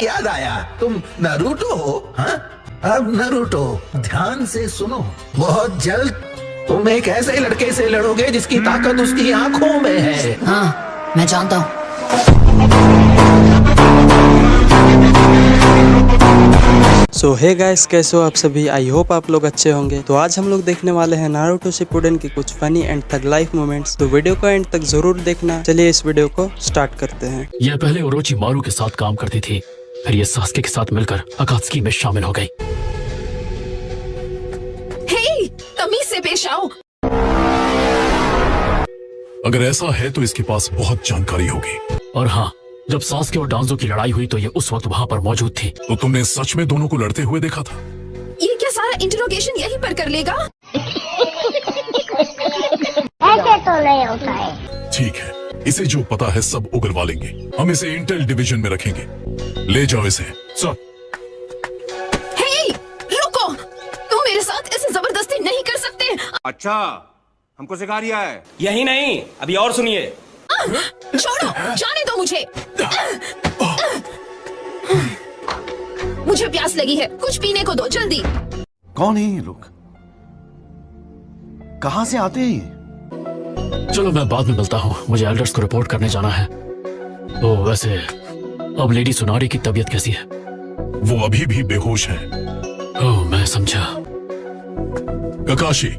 याद आया, तुम नारुतो हो? हाँ, अब नारुतो ध्यान से सुनो, बहुत जल्द तुम एक ऐसे लड़के से लड़ोगे जिसकी ताकत उसकी आंखों में है। हाँ, मैं जानता हूँ। सो हे गाइस, कैसे हो आप सभी? आई होप आप लोग अच्छे होंगे। तो आज हम लोग देखने वाले हैं नारुतो शिपुडेन के कुछ funny and tug life moments. तो वीडियो को एंड तक जरूर देखना। चलिए इस वीडियो को स्टार्ट करते हैं। यह पहले ओरोचिमारू के साथ काम करती थी, फिर ये सास्के के साथ मिलकर अकात्सुकी में शामिल हो गई। हे, तमीज से पेश आओ। अगर ऐसा है तो इसके पास बहुत जानकारी होगी। और हाँ, जब सास्के और डांजो की लड़ाई हुई तो ये उस वक्त वहाँ पर मौजूद थी। तो तुमने सच में दोनों को लड़ते हुए देखा था? ये क्या सारा इंटरोगेशन यहीं पर कर लेगा? ऐसे तो नहीं होता है। ठीक है, इसे जो पता है सब उगलवा लेंगे। हम इसे इंटेल डिवीजन में रखेंगे। ले जाओ इसे। सर। हे, रुको, तुम मेरे साथ ऐसे जबरदस्ती नहीं कर सकते। अच्छा, हमको सिखा रिया है। यही नहीं, अभी और सुनिए। छोड़ो, जाने दो मुझे। मुझे प्यास लगी है, कुछ पीने को दो जल्दी। कौन है ये लोग? कहाँ से आते हैं ये? चलो मैं बाद में मिलता हूँ, मुझे एल्डर्स को रिपोर्ट करने जाना है। तो वैसे अब लेडी सुनारी की तबीयत कैसी है? वो अभी भी बेहोश है। ओह, मैं समझा। ककाशी,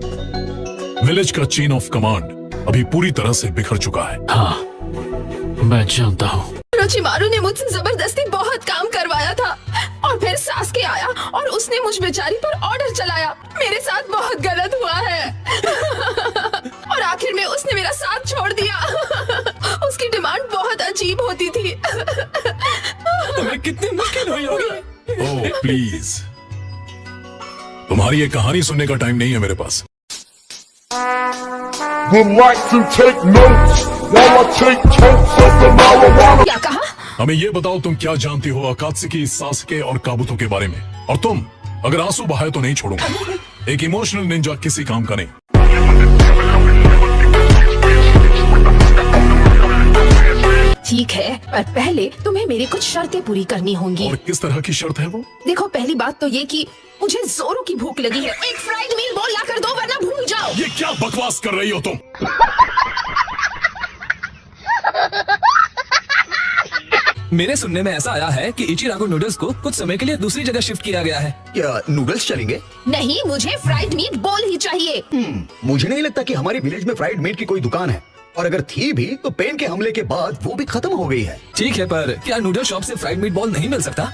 विलेज का चेन ऑफ कमांड अभी पूरी तरह से बिखर चुका है। हाँ, मैं जानता हूँ। ओरोचिमारू ने मुझसे जबरदस्ती बहुत काम करवाया था और फिर सास्के आया और उसने मुझ बेचारी पर ऑर्डर चलाया। मेरे साथ बहुत गलत हुआ है। और आखिर में उसने मेरा साथ छोड़ दिया। उसकी डिमांड बहुत अजीब होती थी। तुम्हें कितनी मुश्किल हुई होगी। ओह प्लीज, तुम्हारी ये कहानी सुनने का टाइम नहीं है मेरे पास। Would like to take notes while I take totes of the marijuana. क्या कहा? हमें ये बताओ, तुम क्या जानती हो अकात्सुकी, सास्के और काबुतो के बारे में? और तुम अगर आंसू बहाए तो नहीं छोड़ूंगा। एक इमोशनल निंजा किसी काम का नहीं। ठीक है, पर पहले तुम्हें मेरी कुछ शर्तें पूरी करनी होंगी। और किस तरह की शर्त है वो? देखो, पहली बात तो ये कि मुझे जोरों की भूख लगी है। एक फ्राइड मील बोल ला कर दो, वरना भूल जाओ। ये क्या बकवास कर रही हो तुम? मेरे सुनने में ऐसा आया है कि इचिरागो नूडल्स को कुछ समय के लिए दूसरी जगह शिफ्ट किया गया है। क्या नूडल्स चलेंगे? नहीं, मुझे फ्राइड मीट बोल ही चाहिए। मुझे नहीं लगता कि हमारे विलेज में फ्राइड मीट की कोई दुकान है, और अगर थी भी तो पेन के हमले के बाद वो भी खत्म हो गई है। ठीक है, पर क्या नूडल शॉप से फ्राइड मीट बॉल नहीं मिल सकता?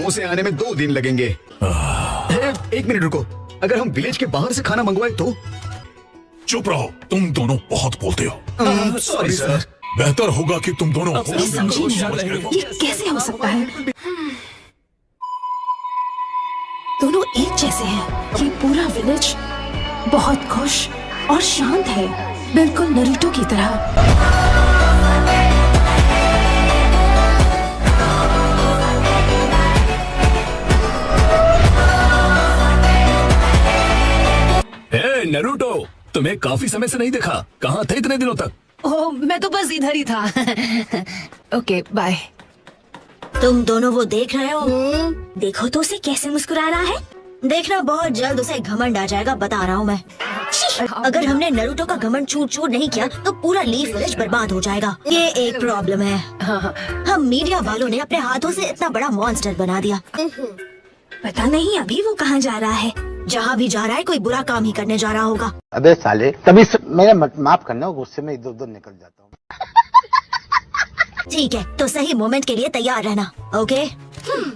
उसे आने में 2 दिन लगेंगे। एक मिनट रुको, अगर हम विलेज के बाहर से खाना मंगवाए तो? चुप रहो, तुम दोनों बहुत बोलते हो। Sorry sir. बेहतर होगा कि तुम दोनों होश में समझी रहो, नहीं। समझ गए हो? ये कैसे हो सकता है? दोनों एक जैसे हैं। ये पूरा विलेज बहुत खुश और शांत है, बिल्कुल नारुतो की तरह। हे नारुतो, तुम्हें काफी समय से नहीं देखा। कहाँ थे इतने दिनों तक? ओह, मैं तो बस इधर ही था। Okay, bye. तुम दोनों वो देख रहे हो? देखो तो उसे कैसे मुस्कुरा रहा है। देखना, बहुत जल्द उसे घमंड आ जाएगा, बता रहा हूँ मैं। अगर हमने नारुतो का घमंड चूर चूर नहीं किया तो पूरा लीफ विलेज बर्बाद हो जाएगा। ये एक प्रॉब्लम है। हम मीडिया वालों ने अपने हाथों से इतना बड़ा मॉन्स्टर बना दिया। पता नहीं अभी वो कहाँ जा रहा है। जहाँ भी जा रहा है कोई बुरा काम ही करने जा रहा होगा। अबे साले, तभी मेरे माफ करना, गुस्से में इधर उधर निकल जाता हूँ। ठीक है, तो सही मोमेंट के लिए तैयार रहना, ओके? तुम्हें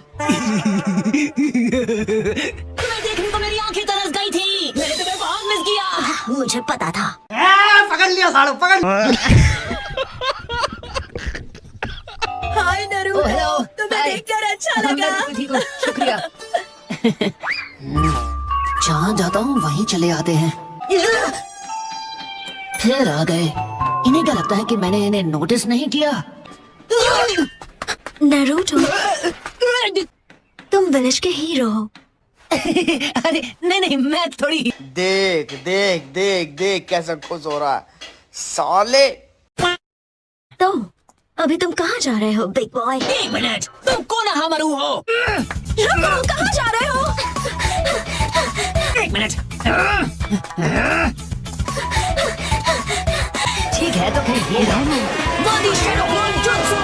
देखने को मेरी आंखें तरस गई थी। मैंने तुम्हें बहुत मिस किया। मुझे पता था। पकड़ लिया सालो, पकड़। हाय नारुतो, हेलो, तुम्हें देखकर अच्छा लगा। शुक्रिया। जहाँ जाता हूँ वहीं चले आते हैं। फिर आ गए। इन्हें क्या लगता है कि मैंने इन्हें नोटिस नहीं किया? नारुतो, तुम विलेज के हीरो हो। अरे नहीं, मैं थोड़ी। देख देख देख देख कैसा खुश हो रहा है साले। तो अभी तुम कहाँ जा रहे हो बिग बॉय? 1 मिनट, तुम कौन हमारू हो? रुको, कहाँ जा रहे हो? 1 मिनट। ठीक है तो फिर ये रहो। बॉडी शेडो जुत्सु।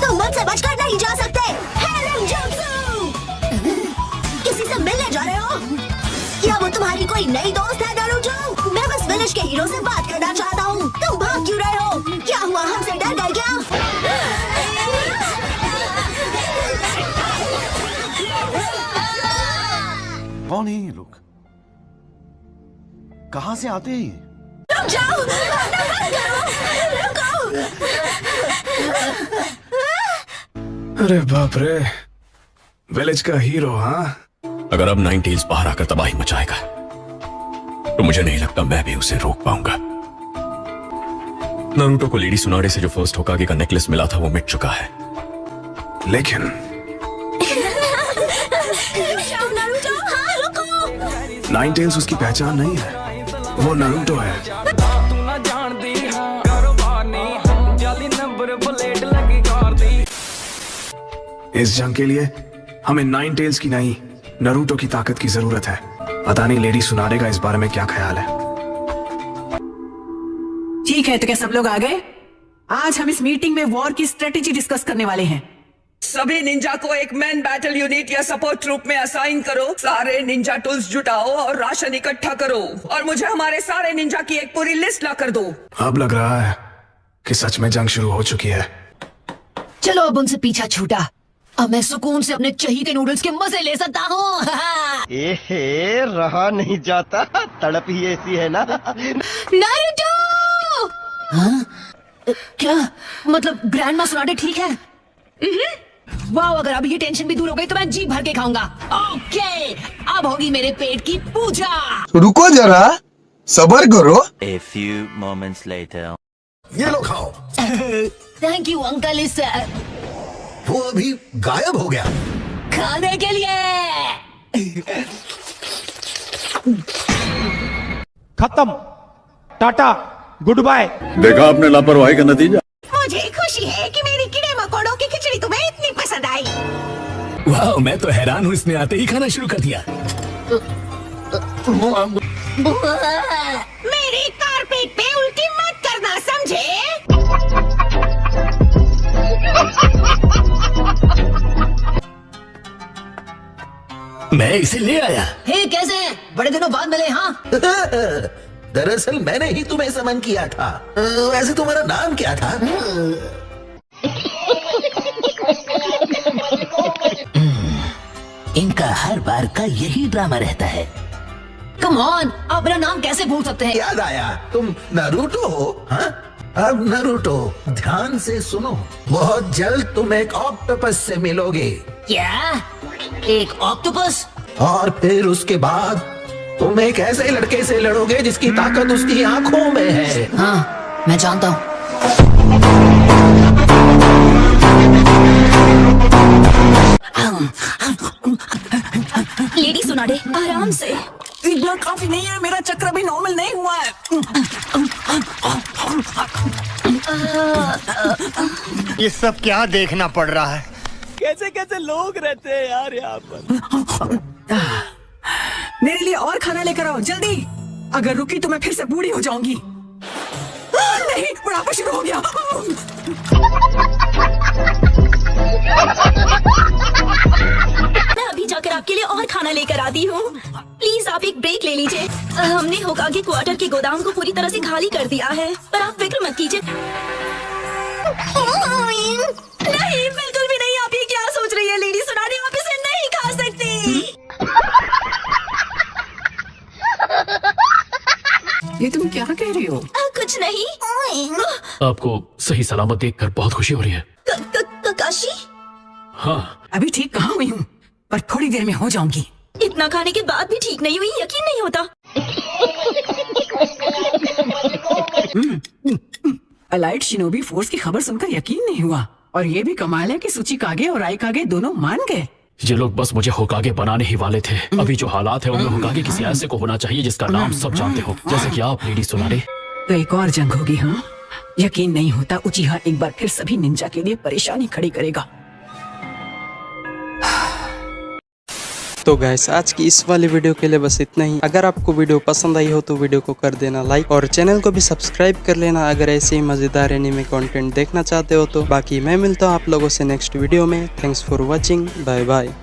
तुम मुझसे बचकर नहीं जा सकते। हेरम जुत्सु। किसी से मिलने जा रहे हो? क्या वो तुम्हारी कोई नई दोस्त है नारुतो? मैं बस विलेज के हीरो से बात करना चाहता हूँ। तुम भाग क्यों रहे हो? क्या हुआ, हमसे डर गए क्या? कौन है ये लोग? कहाँ से आते हैं ये? रुक जाओ, रुको। अरे बाप रे, विलेज का हीरो। हाँ, अगर अब नाइन टेल्स बाहर आकर तबाही मचाएगा तो मुझे नहीं लगता मैं भी उसे रोक पाऊंगा। नारुतो को लेडी सुनाडे से जो फर्स्ट होकागे का नेकलेस मिला था वो मिट चुका है। लेकिन जाओ नारुतो, हाँ रुको। नाइन टेल्स उसकी पहचान नहीं है, वो नारुतो है। इस जंग के लिए हमें नाइन टेल्स की नहीं, नारुतो की ताकत की जरूरत है। पता नहीं लेडी सुनाडे का इस बारे में क्या ख्याल है। ठीक है, तो क्या सब लोग आ गए? आज हम इस मीटिंग में वॉर की स्ट्रेटेजी डिस्कस करने वाले हैं। सभी निंजा को एक मैन बैटल यूनिट या सपोर्ट ट्रूप में असाइन करो। सारे निंजा टूल्स जुटाओ और राशन इकट्ठा करो और मुझे हमारे सारे निंजा की एक पूरी लिस्ट ला कर दो। अब लग रहा है कि सच में जंग शुरू हो चुकी है। चलो अब उनसे पीछा छूटा, अब मैं सुकून से अपने चहीते नूडल्स के मजे ले सकता हूँ। एहे, रहा नहीं जाता, तड़प ही ऐसी है ना। नारुतो! हाँ? क्या मतलब ग्रैंडमा सुनाडे ठीक है? वाह, अगर अब ये टेंशन भी दूर हो गई तो मैं जी भर के खाऊंगा। ओके, अब होगी मेरे पेट की पूजा। रुको जरा, सब्र करो। A few moments later. ये लो खाओ। Thank you uncle. इस वो अभी गायब हो गया। खाने के लिए। खत्म, टाटा, गुड बाय। देखा आपने लापरवाही का नतीजा। मुझे खुशी है कि मेरी कीड़े मकोड़ों की खिचड़ी तुम्हें इतनी पसंद आई। वाह, मैं तो हैरान हूँ, इसने आते ही खाना शुरू कर दिया। मेरे कारपेट पे उल्टी मत करना, समझे? मैं इसे ले आया। हे, कैसे हैं? बड़े दिनों बाद मिले। हाँ, दरअसल मैंने ही तुम्हें समन किया था। वैसे तुम्हारा नाम क्या था? इनका हर बार का यही ड्रामा रहता है। कम ऑन, आप मेरा नाम कैसे भूल सकते हैं? याद आया, तुम नारुतो हो? हाँ? अब नारुतो, ध्यान से सुनो, बहुत जल्द तुम एक ऑक्टोपस से मिलोगे। क्या? एक ऑक्टोपस? और फिर उसके बाद तुम एक ऐसे लड़के से लड़ोगे जिसकी ताकत उसकी आंखों में है। हाँ, मैं जानता हूँ। लेडी सुनाडे, आराम से। इतना काफी नहीं है, मेरा चक्र भी नॉर्मल नहीं हुआ है। ये सब क्या देखना पड़ रहा है? कैसे कैसे लोग रहते हैं यार यहाँ पर। मेरे लिए और खाना लेकर आओ जल्दी। अगर रुकी तो मैं फिर से बूढ़ी हो जाऊंगी। नहीं, बुढ़ापा शुरू हो गया। मैं अभी जाकर आपके लिए और खाना लेकर आती हूँ। प्लीज आप एक ब्रेक ले लीजिए। हमने होकागे क्वार्टर के गोदाम को पूरी तरह से खाली कर दिया है, पर आप फिक्र मत कीजिए। नहीं, बिल्कुल भी नहीं। आप ये क्या सोच रही है लेडी सुनाडे? आप इसे नहीं खा सकती। ये तुम क्या कह रही हो? कुछ नहीं। आपको सही सलामत देखकर बहुत खुशी हो रही है। ककाशी, हाँ, अभी ठीक कहाँ हुई हूँ, पर थोड़ी देर में हो जाऊंगी। इतना खाने के बाद भी ठीक नहीं हुई, यकीन नहीं होता। अलाइट शिनोबी फोर्स की खबर सुनकर यकीन नहीं हुआ। और ये भी कमाल है कि सुचिकागे और आइकागे दोनों मान गए। ये लोग बस मुझे होकागे बनाने ही वाले थे। अभी जो हालात है उनमें होकागे किसी ऐसे को होना चाहिए जिसका नाम सब जानते हो, जैसे कि आप लेडी सुनारे। तो एक और जंग होगी। हाँ, यकीन नहीं होता उचिहा एक बार फिर सभी निंजा के लिए परेशानी खड़ी करेगा। तो गाइस आज की इस वाली वीडियो के लिए बस इतना ही। अगर आपको वीडियो पसंद आई हो तो वीडियो को कर देना लाइक और चैनल को भी सब्सक्राइब कर लेना अगर ऐसे ही मजेदार एनीमे कंटेंट देखना चाहते हो तो। बाकी मैं मिलता हूँ आप लोगों से नेक्स्ट वीडियो में। Thanks for watching, bye bye.